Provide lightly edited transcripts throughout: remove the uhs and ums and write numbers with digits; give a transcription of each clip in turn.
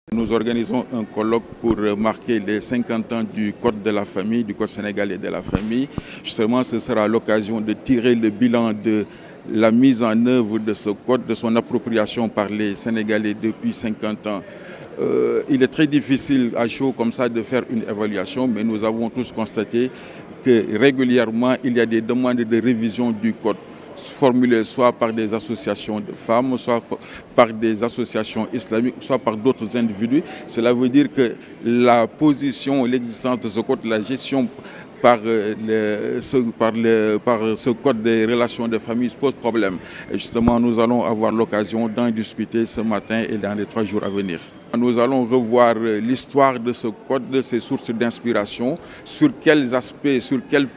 Nous organisons un colloque pour marquer les 50 ans du Code de la famille, du Code sénégalais de la famille. Justement, ce sera l'occasion de tirer le bilan de la mise en œuvre de ce code, de son appropriation par les Sénégalais depuis 50 ans. Il est très difficile à chaud comme ça de faire une évaluation, mais nous avons tous constaté que régulièrement, il y a des demandes de révision du code, formulées soit par des associations de femmes, soit par des associations islamiques, soit par d'autres individus. Cela veut dire que la position, l'existence de ce code, la gestion par ce code des relations de famille pose problème. Et justement, nous allons avoir l'occasion d'en discuter ce matin et dans les 3 jours à venir. Nous allons revoir l'histoire de ce code, de ses sources d'inspiration, sur quels aspects, sur quels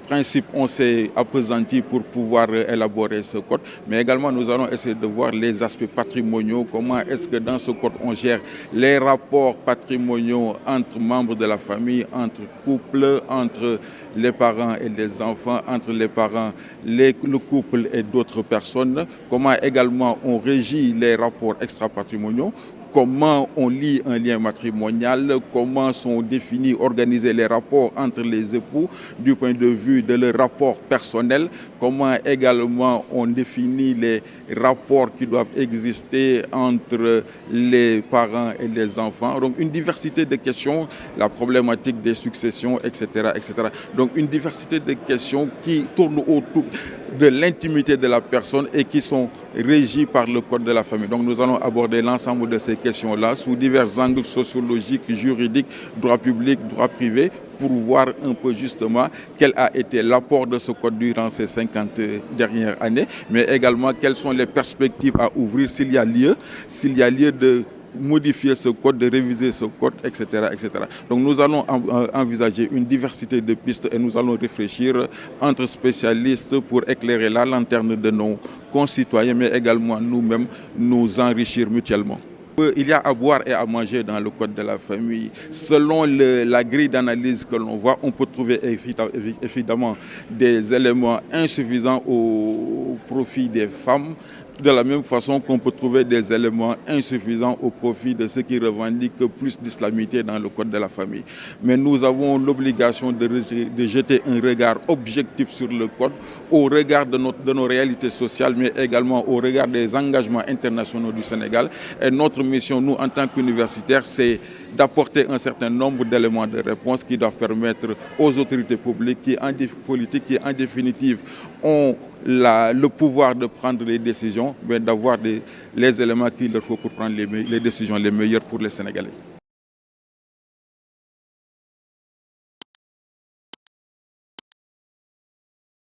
principes on s'est appesanti pour pouvoir élaborer ce code, mais également nous allons essayer de voir les aspects patrimoniaux, comment est-ce que dans ce code on gère les rapports patrimoniaux entre membres de la famille, entre couples, entre les parents et les enfants, entre les parents, le couple et d'autres personnes, comment également on régit les rapports extra-patrimoniaux, comment on lie un lien matrimonial, comment sont définis, organisés les rapports entre les époux du point de vue de leur rapport personnel, comment également on définit les rapports qui doivent exister entre les parents et les enfants. Donc une diversité de questions, la problématique des successions, etc., etc. Donc une diversité de questions qui tournent autour de l'intimité de la personne et qui sont régies par le Code de la famille. Donc nous allons aborder l'ensemble de ces questions-là sous divers angles sociologiques, juridiques, droit public, droit privé, pour voir un peu justement quel a été l'apport de ce code durant ces 50 dernières années, mais également quelles sont les perspectives à ouvrir s'il y a lieu de modifier ce code, de réviser ce code, etc., etc. Donc nous allons envisager une diversité de pistes et nous allons réfléchir entre spécialistes pour éclairer la lanterne de nos concitoyens, mais également nous-mêmes nous enrichir mutuellement. Il y a à boire et à manger dans le code de la famille. Selon la grille d'analyse que l'on voit, on peut trouver évidemment des éléments insuffisants au profit des femmes, de la même façon qu'on peut trouver des éléments insuffisants au profit de ceux qui revendiquent plus d'islamité dans le code de la famille. Mais nous avons l'obligation de jeter un regard objectif sur le code, au regard de nos réalités sociales, mais également au regard des engagements internationaux du Sénégal. Et notre mission, nous, en tant qu'universitaires, c'est d'apporter un certain nombre d'éléments de réponse qui doivent permettre aux autorités publiques, qui en définitive ont le pouvoir de prendre les décisions, mais d'avoir les éléments qu'il leur faut pour prendre les décisions les meilleures pour les Sénégalais.